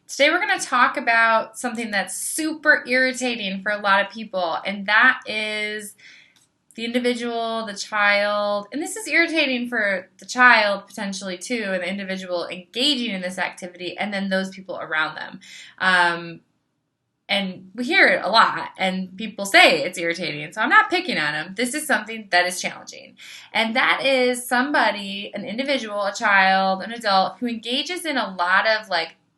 Today we're going to talk about something that's super irritating for a lot of people, and that is the individual, the child, and this is irritating for the child potentially too, and the individual engaging in this activity, and then those people around them. And we hear it a lot, and people say it's irritating, so I'm not picking on them. This is something that is challenging, and that is somebody, an individual, a child, an adult, who engages in a lot of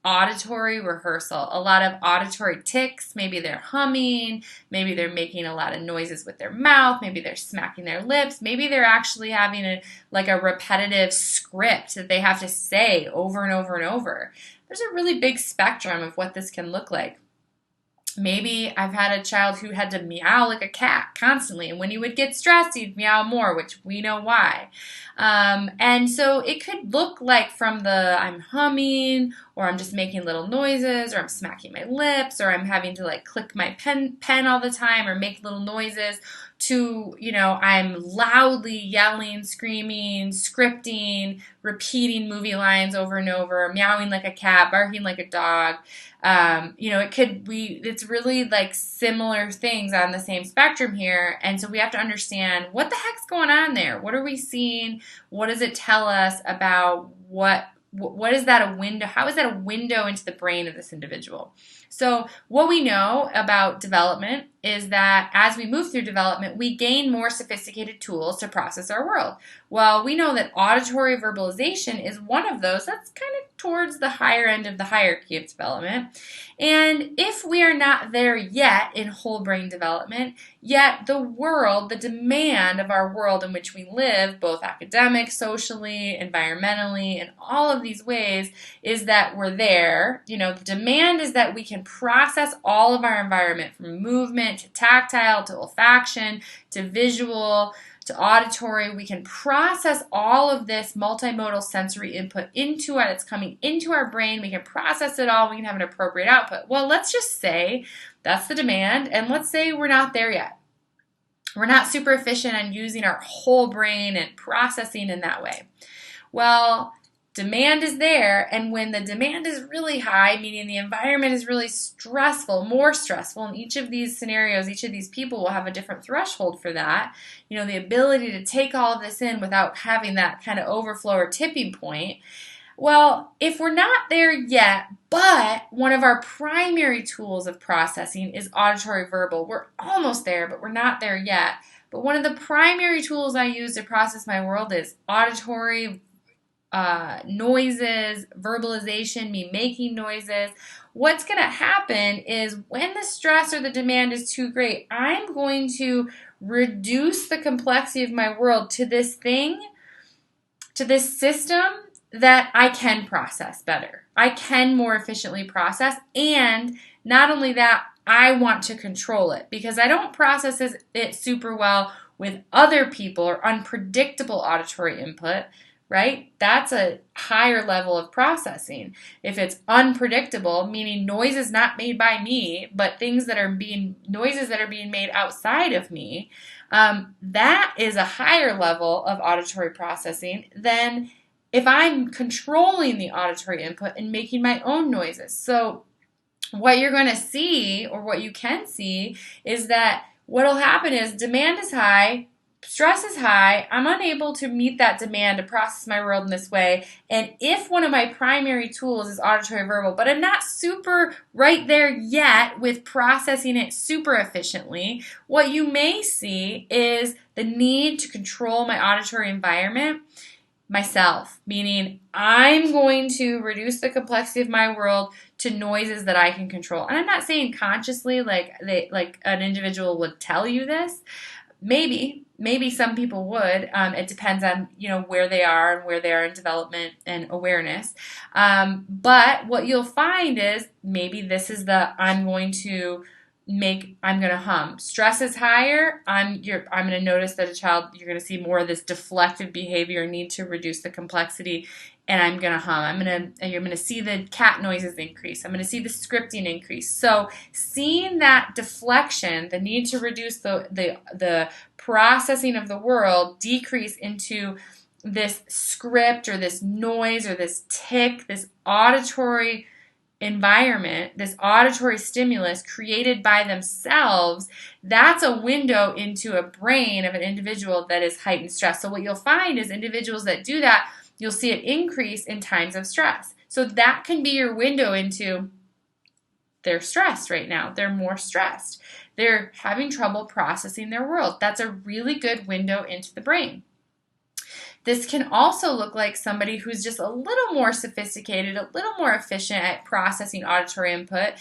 auditory rehearsal, a lot of auditory tics. Maybe they're humming, maybe they're making a lot of noises with their mouth, maybe they're smacking their lips, maybe they're actually having a repetitive script that they have to say over and over and over. There's a really big spectrum of what this can look like. Maybe I've had a child who had to meow like a cat constantly, and when he would get stressed, he'd meow more, which we know why. And so it could look like from the I'm humming, or I'm just making little noises, or I'm smacking my lips, or I'm having to click my pen all the time, or make little noises, to, I'm loudly yelling, screaming, scripting, repeating movie lines over and over, meowing like a cat, barking like a dog. It's really similar things on the same spectrum here. And so we have to understand what the heck's going on there. What are we seeing? What does it tell us about what is that a window? How is that a window into the brain of this individual? So what we know about development is that as we move through development, we gain more sophisticated tools to process our world. Well, we know that auditory verbalization is one of those. That's kind of towards the higher end of the hierarchy of development. And if we are not there yet in whole brain development, yet the world, the demand of our world in which we live, both academic, socially, environmentally, in all of these ways, is that we're there. The demand is that we can process all of our environment, from movement to tactile to olfaction to visual to auditory. We can process all of this multimodal sensory input into it. It's coming into our brain. We can process it all. We can have an appropriate output. Well, let's just say that's the demand, and let's say we're not there yet. We're not super efficient on using our whole brain and processing in that way. Well, demand is there, and when the demand is really high, meaning the environment is really stressful, more stressful, in each of these scenarios, each of these people will have a different threshold for that. The ability to take all of this in without having that kind of overflow or tipping point. Well, if we're not there yet, but one of our primary tools of processing is auditory verbal, we're almost there, but we're not there yet. But one of the primary tools I use to process my world is auditory noises, verbalization, me making noises. What's going to happen is when the stress or the demand is too great, I'm going to reduce the complexity of my world to this thing, to this system that I can process better. I can more efficiently process, and not only that, I want to control it because I don't process it super well with other people or unpredictable auditory input. Right? That's a higher level of processing. If it's unpredictable, meaning noises not made by me, but noises that are being made outside of me, that is a higher level of auditory processing than if I'm controlling the auditory input and making my own noises. So what you're going to see, or what you can see, is that what will happen is demand is high, stress is high, I'm unable to meet that demand to process my world in this way, and if one of my primary tools is auditory verbal, but I'm not super right there yet with processing it super efficiently, what you may see is the need to control my auditory environment myself, meaning I'm going to reduce the complexity of my world to noises that I can control. And I'm not saying consciously like an individual would tell you this. Maybe some people would. It depends on where they are and where they are in development and awareness. But what you'll find is maybe this is I'm going to hum. Stress is higher. I'm going to notice that you're going to see more of this deflective behavior, need to reduce the complexity, and I'm going to hum. You're going to see the cat noises increase. I'm going to see the scripting increase. So seeing that deflection, the need to reduce the processing of the world decrease into this script or this noise or this tic, this auditory environment, this auditory stimulus created by themselves, that's a window into a brain of an individual that is heightened stress. So what you'll find is individuals that do that, you'll see an increase in times of stress. So that can be your window into they're stressed right now. They're more stressed. They're having trouble processing their world. That's a really good window into the brain. This can also look like somebody who's just a little more sophisticated, a little more efficient at processing auditory input.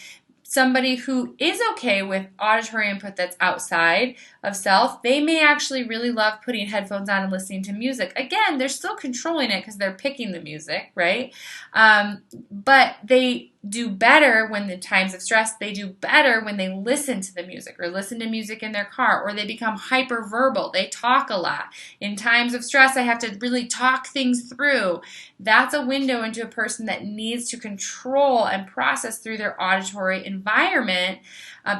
Somebody who is okay with auditory input that's outside of self. They may actually really love putting headphones on and listening to music. Again, they're still controlling it because they're picking the music, right? But they do better when the times of stress. They do better when they listen to the music or listen to music in their car, or they become hyperverbal. They talk a lot. In times of stress, I have to really talk things through. That's a window into a person that needs to control and process through their auditory environment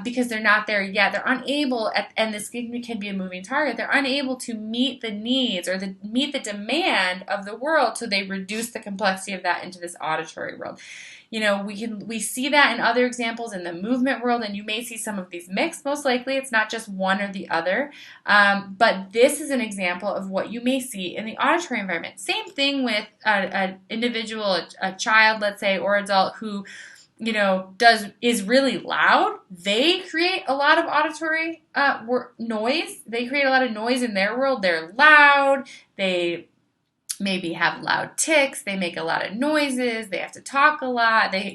because they're not there yet. They're unable, and this can be a moving target, they're unable to meet the needs or meet the demand of the world, so they reduce the complexity of that into this auditory world. You know, we see that in other examples in the movement world, and you may see some of these mixed. Most likely, it's not just one or the other. But this is an example of what you may see in the auditory environment. Same thing with an individual, a child, let's say, or adult who, you know, is really loud. They create a lot of auditory noise. They create a lot of noise in their world. They're loud. They maybe have loud tics, they make a lot of noises, they have to talk a lot, they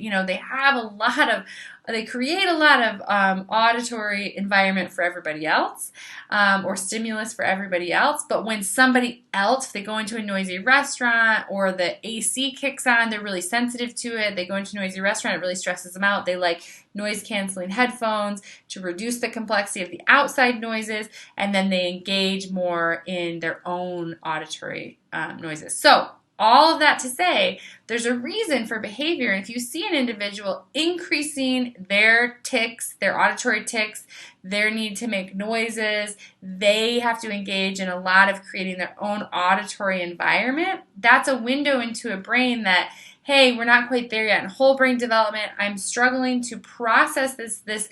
create a lot of auditory environment for everybody else, or stimulus for everybody else. But when somebody else, if they go into a noisy restaurant or the AC kicks on, they're really sensitive to it, they go into a noisy restaurant, it really stresses them out, they like noise canceling headphones to reduce the complexity of the outside noises, and then they engage more in their own auditory noises. So all of that to say, there's a reason for behavior. And if you see an individual increasing their tics, their auditory tics, their need to make noises, they have to engage in a lot of creating their own auditory environment, that's a window into a brain that, hey, we're not quite there yet in whole brain development. I'm struggling to process this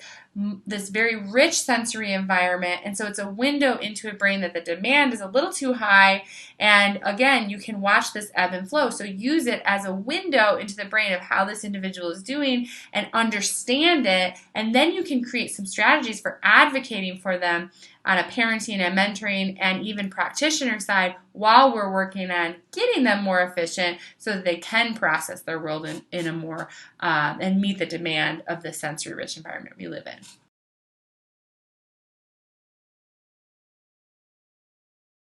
very rich sensory environment. And so it's a window into a brain that the demand is a little too high. And again, you can watch this ebb and flow. So use it as a window into the brain of how this individual is doing and understand it. And then you can create some strategies for advocating for them on a parenting and mentoring and even practitioner side while we're working on getting them more efficient so that they can process their world in a more and meet the demand of the sensory rich environment we live in.